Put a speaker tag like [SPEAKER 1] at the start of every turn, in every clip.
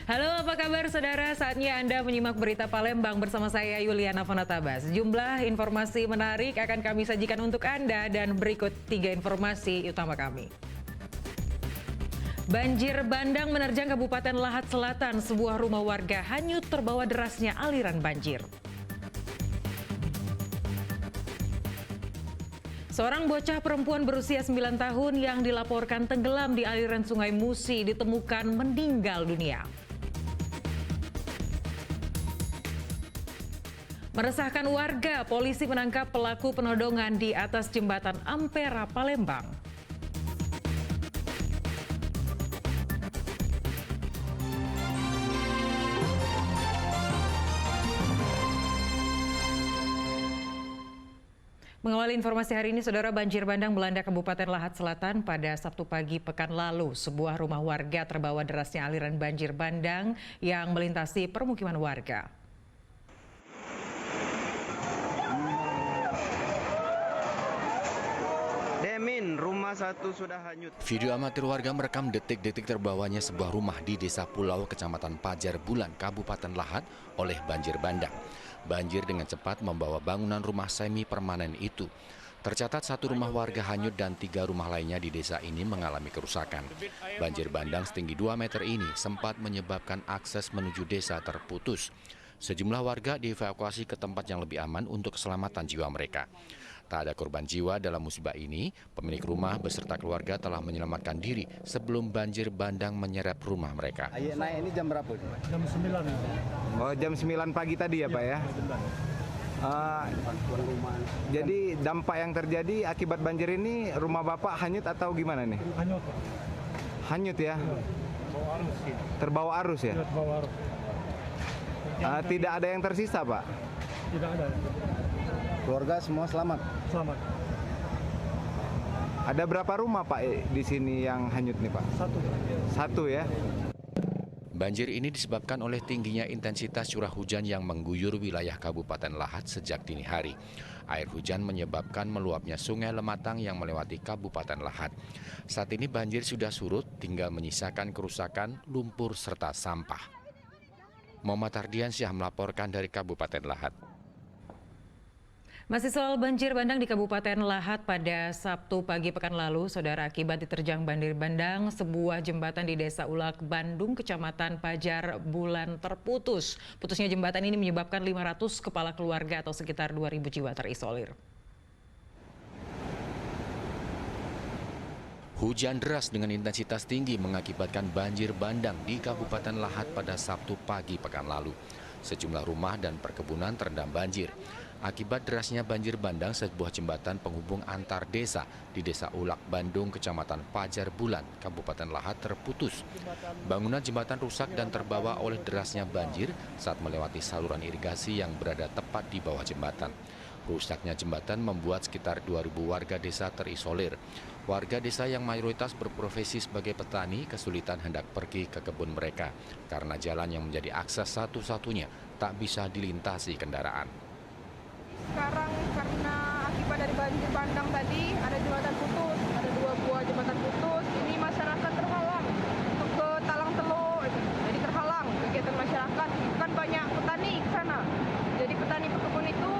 [SPEAKER 1] Halo, apa kabar saudara? Saatnya Anda menyimak berita Palembang bersama saya Yuliana Fonataba. Sejumlah informasi menarik akan kami sajikan untuk Anda dan berikut 3 informasi utama kami. Banjir bandang menerjang Kabupaten Lahat Selatan. Sebuah rumah warga hanyut terbawa derasnya aliran banjir. Seorang bocah perempuan berusia 9 tahun yang dilaporkan tenggelam di aliran Sungai Musi ditemukan meninggal dunia. Meresahkan warga, polisi menangkap pelaku penodongan di atas jembatan Ampera, Palembang. Mengawali informasi hari ini, saudara, banjir bandang melanda Kabupaten Lahat Selatan pada Sabtu pagi pekan lalu. Sebuah rumah warga terbawa derasnya aliran banjir bandang yang melintasi permukiman warga.
[SPEAKER 2] Rumah satu sudah hanyut.
[SPEAKER 3] Video amatir warga merekam detik-detik terbawanya sebuah rumah di Desa Pulau, Kecamatan Pajar Bulan, Kabupaten Lahat oleh banjir bandang. Banjir dengan cepat membawa bangunan rumah semi permanen itu. Tercatat 1 rumah warga hanyut dan 3 rumah lainnya di desa ini mengalami kerusakan. Banjir bandang setinggi 2 meter ini sempat menyebabkan akses menuju desa terputus. Sejumlah warga dievakuasi ke tempat yang lebih aman untuk keselamatan jiwa mereka. Tak ada korban jiwa dalam musibah ini. Pemilik rumah beserta keluarga telah menyelamatkan diri sebelum banjir bandang menyeret rumah mereka.
[SPEAKER 2] Ayo naik ini jam berapa?
[SPEAKER 4] Jam 9.
[SPEAKER 2] Oh, jam 9 pagi tadi ya, Pak ya? Jadi dampak yang terjadi akibat banjir ini rumah Bapak hanyut atau gimana nih?
[SPEAKER 4] Hanyut.
[SPEAKER 2] Hanyut ya?
[SPEAKER 4] Terbawa arus.
[SPEAKER 2] Terbawa arus ya?
[SPEAKER 4] Terbawa arus.
[SPEAKER 2] Tidak ada yang tersisa, Pak?
[SPEAKER 4] Tidak ada.
[SPEAKER 2] Keluarga semua selamat?
[SPEAKER 4] Selamat.
[SPEAKER 2] Ada berapa rumah, Pak, di sini yang hanyut nih, Pak? 1 ya?
[SPEAKER 3] Banjir ini disebabkan oleh tingginya intensitas curah hujan yang mengguyur wilayah Kabupaten Lahat sejak dini hari. Air hujan menyebabkan meluapnya Sungai Lematang yang melewati Kabupaten Lahat. Saat ini banjir sudah surut, tinggal menyisakan kerusakan, lumpur, serta sampah. Muhammad Ardiansyah melaporkan dari Kabupaten Lahat.
[SPEAKER 1] Masih soal banjir bandang di Kabupaten Lahat pada Sabtu pagi pekan lalu, saudara, akibat diterjang banjir bandang, sebuah jembatan di Desa Ulak, Bandung, Kecamatan Pajar Bulan terputus. Putusnya jembatan ini menyebabkan 500 kepala keluarga atau sekitar 2.000 jiwa terisolir.
[SPEAKER 3] Hujan deras dengan intensitas tinggi mengakibatkan banjir bandang di Kabupaten Lahat pada Sabtu pagi pekan lalu. Sejumlah rumah dan perkebunan terendam banjir. Akibat derasnya banjir bandang, sebuah jembatan penghubung antar desa di Desa Ulak, Bandung, Kecamatan Pajar Bulan, Kabupaten Lahat terputus. Bangunan jembatan rusak dan terbawa oleh derasnya banjir saat melewati saluran irigasi yang berada tepat di bawah jembatan. Rusaknya jembatan membuat sekitar 2.000 warga desa terisolir. Warga desa yang mayoritas berprofesi sebagai petani kesulitan hendak pergi ke kebun mereka karena jalan yang menjadi akses satu-satunya tak bisa dilintasi kendaraan.
[SPEAKER 5] Sekarang karena akibat dari banjir bandang tadi ada jembatan putus, ada 2 buah jembatan putus. Ini masyarakat terhalang untuk ke Talang Teluk, jadi terhalang kegiatan masyarakat. Kan banyak petani ke sana, jadi petani pekebun itu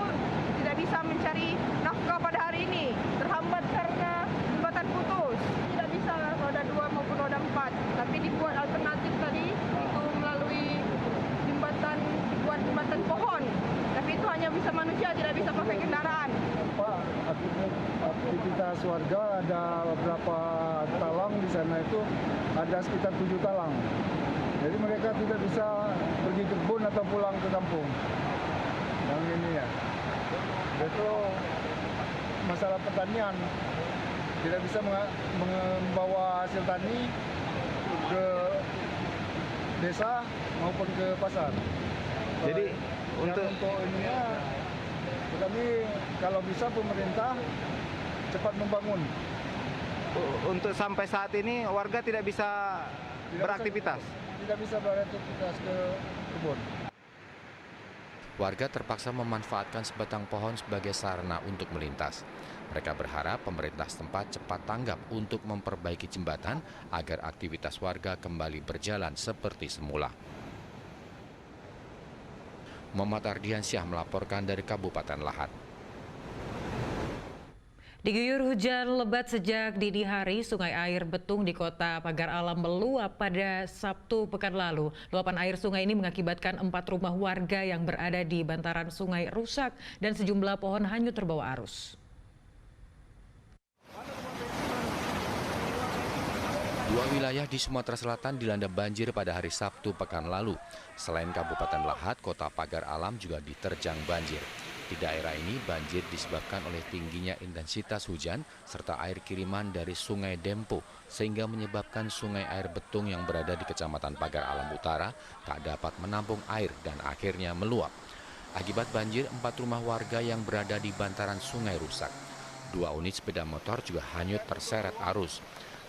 [SPEAKER 5] tidak bisa mencari nafkah pada hari ini, terhambat karena jembatan putus. Tidak bisa roda 2 maupun roda 4, tapi dibuat alternatif tadi itu melalui dibuat jembatan pohon. Tapi itu hanya bisa manusia, tidak bisa pakai kendaraan.
[SPEAKER 4] Pak, aktivitas warga ada beberapa talang di sana itu ada sekitar 7 talang. Jadi mereka tidak bisa pergi ke kebun atau pulang ke kampung. Yang ini ya. Itu masalah pertanian. Tidak bisa membawa hasil tani ke desa maupun ke pasar.
[SPEAKER 2] Jadi untuk
[SPEAKER 4] ininya, kami kalau bisa pemerintah cepat membangun.
[SPEAKER 2] Untuk sampai saat ini warga tidak bisa beraktivitas.
[SPEAKER 4] Tidak bisa beraktivitas ke kebun.
[SPEAKER 3] Warga terpaksa memanfaatkan sebatang pohon sebagai sarana untuk melintas. Mereka berharap pemerintah setempat cepat tanggap untuk memperbaiki jembatan agar aktivitas warga kembali berjalan seperti semula. Muhammad Ardiansyah melaporkan dari Kabupaten Lahat.
[SPEAKER 1] Diguyur hujan lebat sejak dini hari, sungai air Betung di Kota Pagar Alam meluap pada Sabtu pekan lalu. Luapan air sungai ini mengakibatkan 4 rumah warga yang berada di bantaran sungai rusak dan sejumlah pohon hanyut terbawa arus.
[SPEAKER 3] Dua wilayah di Sumatera Selatan dilanda banjir pada hari Sabtu pekan lalu. Selain Kabupaten Lahat, Kota Pagar Alam juga diterjang banjir. Di daerah ini banjir disebabkan oleh tingginya intensitas hujan serta air kiriman dari Sungai Dempo sehingga menyebabkan sungai air Betung yang berada di Kecamatan Pagar Alam Utara tak dapat menampung air dan akhirnya meluap. Akibat banjir, 4 rumah warga yang berada di bantaran sungai rusak. 2 unit sepeda motor juga hanyut terseret arus.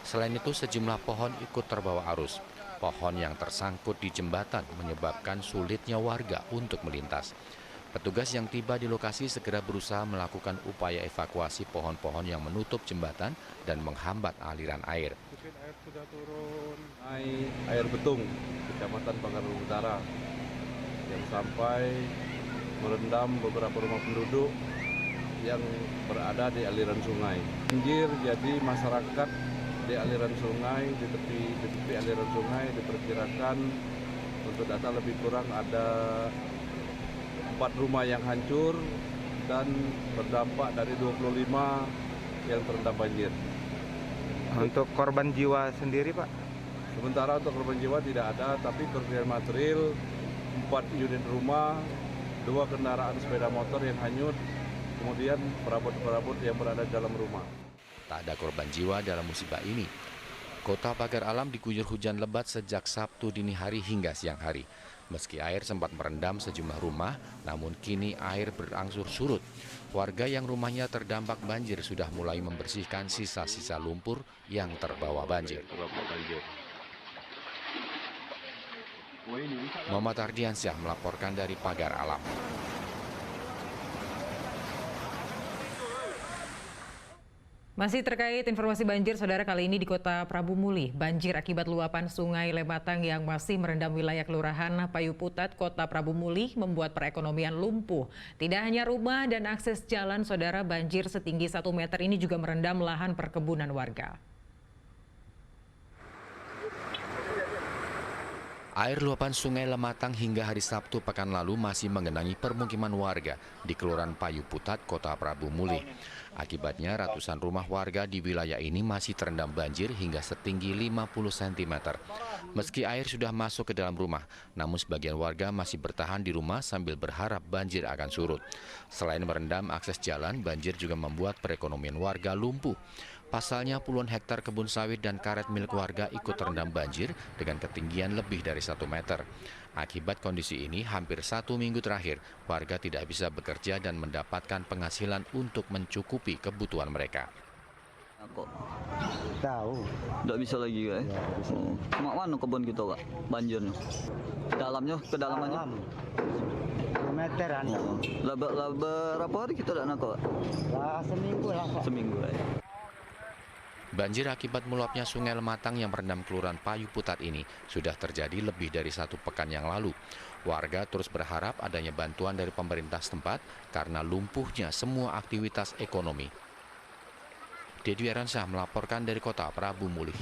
[SPEAKER 3] Selain itu, sejumlah pohon ikut terbawa arus. Pohon yang tersangkut di jembatan menyebabkan sulitnya warga untuk melintas. Petugas yang tiba di lokasi segera berusaha melakukan upaya evakuasi pohon-pohon yang menutup jembatan dan menghambat aliran air.
[SPEAKER 6] Air sudah turun, air Betung, Kecamatan Pagar Alam Utara, yang sampai merendam beberapa rumah penduduk yang berada di aliran sungai. Banjir jadi masyarakat di aliran sungai, di tepi aliran sungai diperkirakan untuk data lebih kurang ada 4 rumah yang hancur dan berdampak dari 25 yang terendam banjir.
[SPEAKER 2] Untuk korban jiwa sendiri, Pak?
[SPEAKER 6] Sementara untuk korban jiwa tidak ada, tapi kerugian material 4 unit rumah, 2 kendaraan sepeda motor yang hanyut, kemudian perabot-perabot yang berada dalam rumah.
[SPEAKER 3] Tak ada korban jiwa dalam musibah ini. Kota Pagar Alam diguyur hujan lebat sejak Sabtu dini hari hingga siang hari. Meski air sempat merendam sejumlah rumah, namun kini air berangsur surut. Warga yang rumahnya terdampak banjir sudah mulai membersihkan sisa-sisa lumpur yang terbawa banjir. Muhammad Ardiansyah melaporkan dari Pagar Alam.
[SPEAKER 1] Masih terkait informasi banjir, saudara, kali ini di Kota Prabu Muli. Banjir akibat luapan sungai Lematang yang masih merendam wilayah Kelurahan Payu Putat, Kota Prabu Muli membuat perekonomian lumpuh. Tidak hanya rumah dan akses jalan, saudara, banjir setinggi 1 meter ini juga merendam lahan perkebunan warga.
[SPEAKER 3] Air luapan sungai Lematang hingga hari Sabtu pekan lalu masih menggenangi permukiman warga di Kelurahan Payu Putat, Kota Prabu Muli. Akibatnya ratusan rumah warga di wilayah ini masih terendam banjir hingga setinggi 50 cm. Meski air sudah masuk ke dalam rumah, namun sebagian warga masih bertahan di rumah sambil berharap banjir akan surut. Selain merendam akses jalan, banjir juga membuat perekonomian warga lumpuh. Pasalnya puluhan hektar kebun sawit dan karet milik warga ikut terendam banjir dengan ketinggian lebih dari 1 meter. Akibat kondisi ini, hampir 1 minggu terakhir, warga tidak bisa bekerja dan mendapatkan penghasilan untuk mencukupi kebutuhan mereka.
[SPEAKER 7] Kok
[SPEAKER 8] Tahu.
[SPEAKER 7] nggak bisa lagi kan?
[SPEAKER 8] Ya, bisa.
[SPEAKER 7] Cuma mana kebun kita Kak, banjirnya? Dalamnya, kedalamannya?
[SPEAKER 8] Dalam. 2 meteran.
[SPEAKER 7] Berapa hari kita tak nak Kak?
[SPEAKER 8] Lah seminggu lah, Pak.
[SPEAKER 7] Seminggu ya.
[SPEAKER 3] Banjir akibat meluapnya sungai Lematang yang merendam Kelurahan Payu Putat ini sudah terjadi lebih dari 1 pekan yang lalu. Warga terus berharap adanya bantuan dari pemerintah setempat karena lumpuhnya semua aktivitas ekonomi. Dedi Aransyah melaporkan dari Kota Prabu Muli.